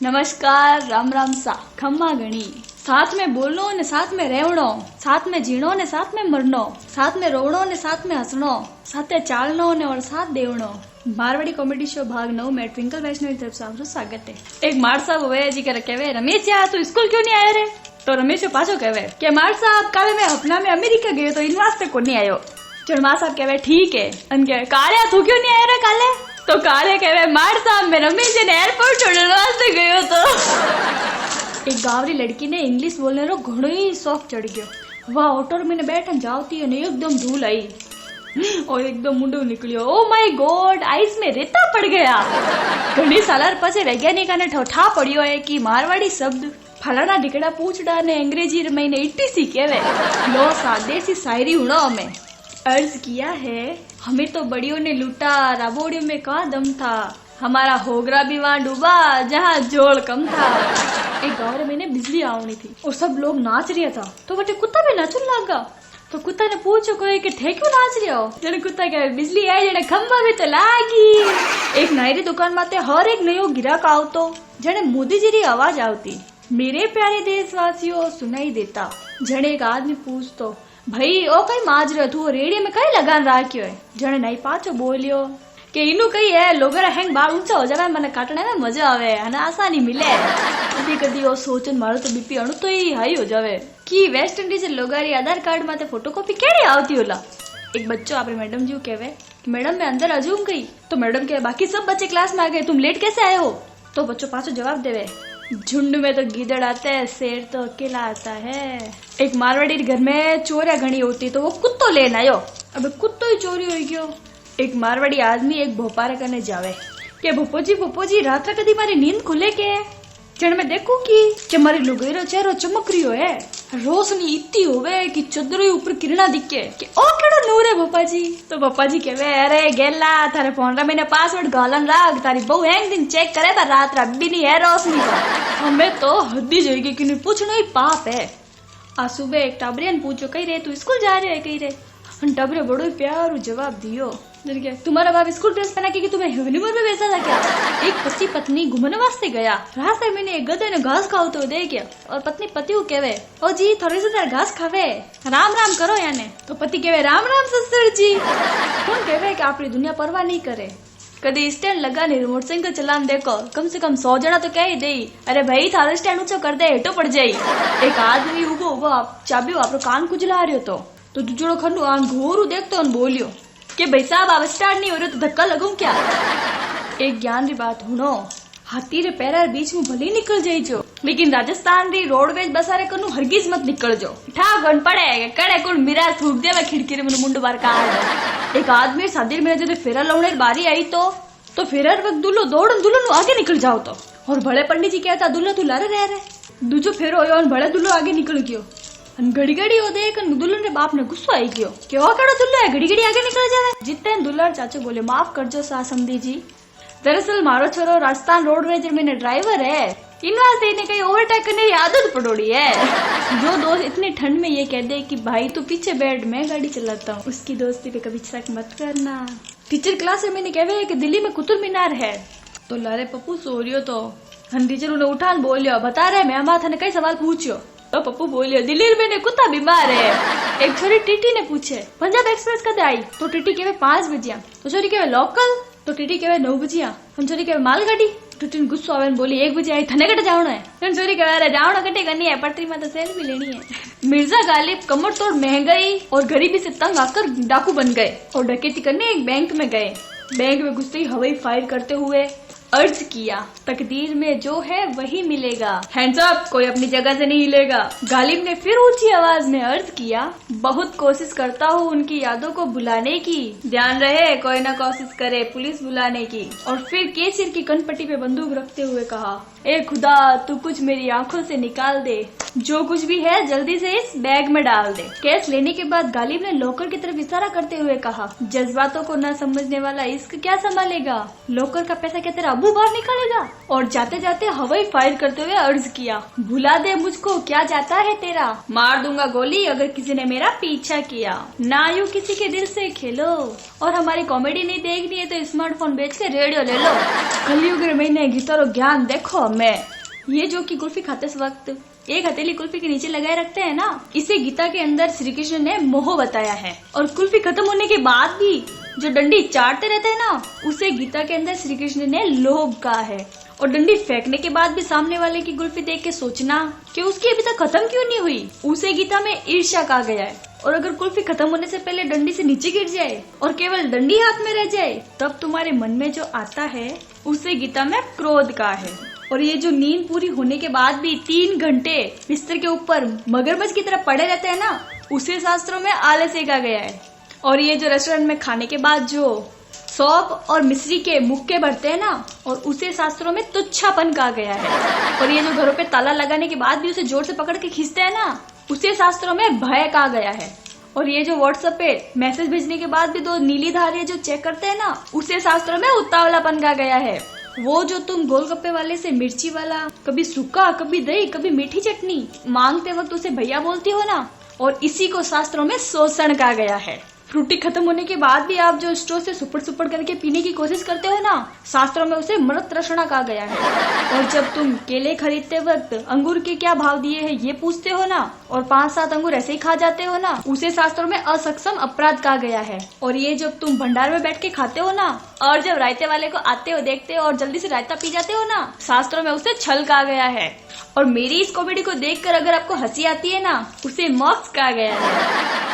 नमस्कार, राम राम सा खम्मा गणी। साथ में बोलनो ने साथ में रहवणो, साथ में जीणो ने साथ में मरनो, साथ में रोवणो ने साथ में हसणो, साथे चालनो ने और साथ देवणो। मारवाड़ी कॉमेडी शो भाग 9 में ट्विंकल वैष्णवी तरफ से आपको स्वागत है। एक मार साहब हुए जी करे कहवे रमेश यार तू स्कूल क्यों नहीं आया रे? तो रमेश पाछो कहवे के मार साहब काले मैं हफना में अमेरिका गयो तो इन वास्ते को नहीं आयो। चल मार साहब कहवे ठीक है। अन के काले तू क्यों नहीं आया रे काले? तो काले कहवे मार साहब मैं रमेश जी ने एयरपोर्ट छोड़ने वास्ते गयो तो। एक गावरी लड़की ने इंग्लिश बोलने रो घणो ही शौक चढ़ गयो। वह ऑटो में बैठन जावती और एकदम धूल आई और एकदम मुंडो निकलियो। ओ माय गॉड, आइस में रेता पड़ गया। घणी सालार पछे वैज्ञानिक ने ठा पड़ियो है कि मारवाड़ी शब्द फलाना ढिकड़ा पूछड़ा ने अंग्रेजी में इटीसी कहवे। लो सादेसी शायरी हुणो हमें अर्ज किया है, हमें तो बड़ियों ने लूटा, राबोड़ियों में का दम था, हमारा होगरा भी वहाँ डूबा जहाँ जोड़ कम था। एक गाँव में बिजली आवनी थी और सब लोग नाच रहा था तो बटे कुत्ता भी नाचने लगा। तो कुत्ता ने पूछो कोई कि थे क्यों नाच रहे हो? जने कुत्ता कहे बिजली आई जने खंबा भी तो लागी। एक नायरी दुकान माते हर एक नयो गिराक आवतो जने मोदी जी री आवाज आवती, मेरे प्यारे देशवासियों सुनाई देता। जने एक आदमी पूछतो भाई ओ कई माज रहे तू रेडियो में कई लगान राख्यो है? जने नहीं पाछो बोलियो के इनु कई है लोगरा हैंग बाल ऊंचा हो जावे मने काटने में मजा आवे अने आसानी मिले। कदी कदी ओ सोचन मारो तो बीपी अणु तो ही हाई हो जावे कि वेस्ट इंडीज लोगारी आधार कार्ड माते फोटोकॉपी केड़ी आवती होला। एक बच्चो आपरे मैडम जी कहवे कि मैडम मैं अंदर आजूम गई। तो मैडम कहे बाकी सब बच्चे क्लास में आ गए, तुम लेट कैसे आए हो? तो बच्चों पाछो जवाब देवे झुंड में तो गीदड़ आता है, शेर तो अकेला आता है। एक मारवाड़ी घर में चोरिया घनी होती तो वो कुत्तो लेन आयो। अब कुत्तो ही चोरी हो गयो। एक मारवाड़ी आदमी एक भोपारा करने जावे के भोपो जी रात कदी मारी नींद खुले के? जण में देखू कि मारी लुगाईरो चेहरो चमक रियो है, रोशनी इतनी होवे कि चदरो ऊपर किरणा दिखे कि ओ केड़ो नूर है भोपा जी। तो भोपा जी कहवे अरे गेला थारे फोन रा मैंने पासवर्ड गालन राख, तारी बहु हैंग दिन चेक करे पर रात भी नहीं है रोशनी। हमें तो हद्दी जाएगी कि नहीं पूछना ही पाप है। आज सुबह एक टाबरियन पूछो कही रे तू स्कूल जा रहे है कही रे? टाबरे बड़ो ही प्यार जवाब दियो तुम्हारा बाप स्कूल ड्रेस पहना के तुम्हें हनीमून में भेजा था क्या? एक पति पत्नी घूमने वास्ते गया, रास्ते मैंने एक गधे ने घास खाओ तो दे गया और पत्नी पति को कहवे ओ जी थोड़ी सी देर घास खावे, राम राम करो याने। तो पति कहवे राम राम ससुर जी। कौन कहवे कि आपकी दुनिया परवाह नहीं करे। कदी स्टैंड लगा नहीं मोटरसाइकिल चलान देखो कम से कम 100 जना तो कह ही दे अरे भाई थारो स्टैंड ऊंचो कर दे हेठो पड़ जाई। एक आदमी उबो उबो चाबी आपरो कान कुजला रह्यो तो दूजड़ो खंडू आन घोरू देखतो न बोलियो कि भाई साहब अब स्टार्ट नहीं हो रहा तो धक्का लगूं क्या? एक ज्ञान री बात हुनो, हाथी रे पैरा बीच में भले निकल जाई जो लेकिन राजस्थान री रोडवेज बसारे कनु हरगिज मत निकल जो। ठा गन पड़े कड़े कुल मिराज फूक देवे खिड़की रे मुंड बार काट। एक आदमी शादी में जब फेरा लौने बारी आई तो फेरार वक्त दूल्हो दौड़न दुल्हन आगे निकल जाओ तो और भले पंडित जी कहता दूल्हा तू लारे रह रहे। दूजो फेरो होयो और भले दूल्हो आगे निकल गयो। घड़ी घड़ी हो देख दुल्हन रे बाप ने गुस्सो आई गयो कि ओ केड़ो दुल्हा है घड़ी घड़ी आगे निकल जावे। जितने दुल्हन चाचो बोले माफ करजो सा समधी जी, दरअसल मारो छोरो राजस्थान रोडवेज में ड्राइवर है, इन वास्ते इन्हें कहीं ओवरटेक करने की आदत पड़ोड़ी है। जो दोस्त इतनी ठंड में ये कह दे कि भाई तू पीछे बैठ मैं गाड़ी चलाता हूँ, उसकी दोस्ती पे कभी शक मत करना। टीचर क्लास में मैंने कहवे कि दिल्ली में कुतुब मीनार है। तो लारे पप्पू सो रियो तो टीचर उन्हें उठान बोलियो बता रहे मैं अमा थाने कई सवाल पूछियो। तो पप्पू बोलियो दिल्ली में कुत्ता बीमार है। एक छोरी टीटी ने पूछे पंजाब एक्सप्रेस कद आई? तो टीटी कहवे 5 बजिया। तो छोरी कहवे लोकल? तो टीटी कहवे 9 बजिया। हम छोरी कहवे मालगाड़ी? टीटी गुस्सो आवे बोली 1 बजे आई थने कटे जावणो है। तो छोरी कहवे अरे जावणो कटे करनी है पटरी में तो सेल्फी लेनी है। मिर्जा गालिब कमर तोड़ महंगाई और गरीबी से तंग आकर डाकू बन गए और डकैती करने एक बैंक में गए। बैंक में घुसते ही हवाई फायर करते हुए अर्ज किया तकदीर में जो है वही मिलेगा, हैंड्स अप, कोई अपनी जगह से नहीं हिलेगा। गालिब ने फिर ऊंची आवाज में अर्ज किया बहुत कोशिश करता हूँ उनकी यादों को भुलाने की, ध्यान रहे कोई ना कोशिश करे पुलिस बुलाने की। और फिर केसर की कनपट्टी पे बंदूक रखते हुए कहा ए खुदा तू कुछ मेरी आंखों से निकाल दे, जो कुछ भी है जल्दी से इस बैग में डाल दे। केस लेने के बाद गालिब ने लॉकर की तरफ इशारा करते हुए कहा जज्बातों को न समझने वाला इश्क क्या संभालेगा, लॉकर का पैसा क्या तेरा अबू बाहर निकलेगा। और जाते जाते हवाई फायर करते हुए अर्ज किया, भुला दे मुझको क्या जाता है तेरा, मार दूंगा गोली अगर किसी ने मेरा पीछा किया। ना यूं किसी के दिल से खेलो, और हमारी कॉमेडी नहीं देखनी है तो स्मार्टफोन बेच के रेडियो ले लो। कलयुग रे महीने गीतारो ज्ञान देखो हमें। ये जो कि कुल्फी खाते वक्त एक हथेली कुल्फी के नीचे लगाए रखते हैं ना, इसे गीता के अंदर श्री कृष्ण ने मोह बताया है। और कुल्फी खत्म होने के बाद भी जो डंडी चाटते रहते हैं ना, उसे गीता के अंदर श्री कृष्ण ने लोभ कहा है। और डंडी फेंकने के बाद भी सामने वाले की कुल्फी देख के सोचना कि उसकी अभी तक खत्म क्यों नहीं हुई, उसे गीता में ईर्ष्या कहा गया है। और अगर कुल्फी खत्म होने से पहले डंडी से नीचे गिर जाए और केवल डंडी हाथ में रह जाए, तब तुम्हारे मन में जो आता है उसे गीता में क्रोध कहा है। और ये जो नींद पूरी होने के बाद भी 3 घंटे बिस्तर के ऊपर मगरमच्छ की तरह पड़े रहते हैं ना, उसे शास्त्रों में आलस्य कहा गया है। और ये जो रेस्टोरेंट में खाने के बाद जो सौंफ और मिश्री के मुक्के भरते हैं ना, और उसे शास्त्रों में तुच्छापन कहा गया है। और ये जो घरों पे ताला लगाने के बाद भी उसे जोर से पकड़ के खींचते हैं ना, उसे शास्त्रों में भय कहा गया है। और ये जो व्हाट्सएप पे मैसेज भेजने के बाद भी 2 नीली धारियां जो चेक करते हैं ना, उसे शास्त्रों में उतावलापन कहा गया है। वो जो तुम गोलगप्पे वाले से मिर्ची वाला, कभी सूखा, कभी दही, कभी मीठी चटनी मांगते वक्त उसे भैया बोलती हो ना, और इसी को शास्त्रों में शोषण कहा गया है। फ्रूटी खत्म होने के बाद भी आप जो स्ट्रॉ से सुपड़ सुपड़ करके पीने की कोशिश करते हो ना, शास्त्रों में उसे मृत तृष्णा कहा गया है। और जब तुम केले खरीदते वक्त अंगूर के क्या भाव दिए हैं ये पूछते हो ना, और 5-7 अंगूर ऐसे ही खा जाते हो ना, उसे शास्त्रों में असक्षम अपराध कहा गया है। और ये जब तुम भंडार में बैठ के खाते हो ना, और जब रायते वाले को आते हो देखते हो और जल्दी से रायता पी जाते हो ना, शास्त्रों में उसे छल कहा गया है। और मेरी इस कॉमेडी को देखकर अगर आपको हंसी आती है ना, उसे मॉक्स कहा गया है।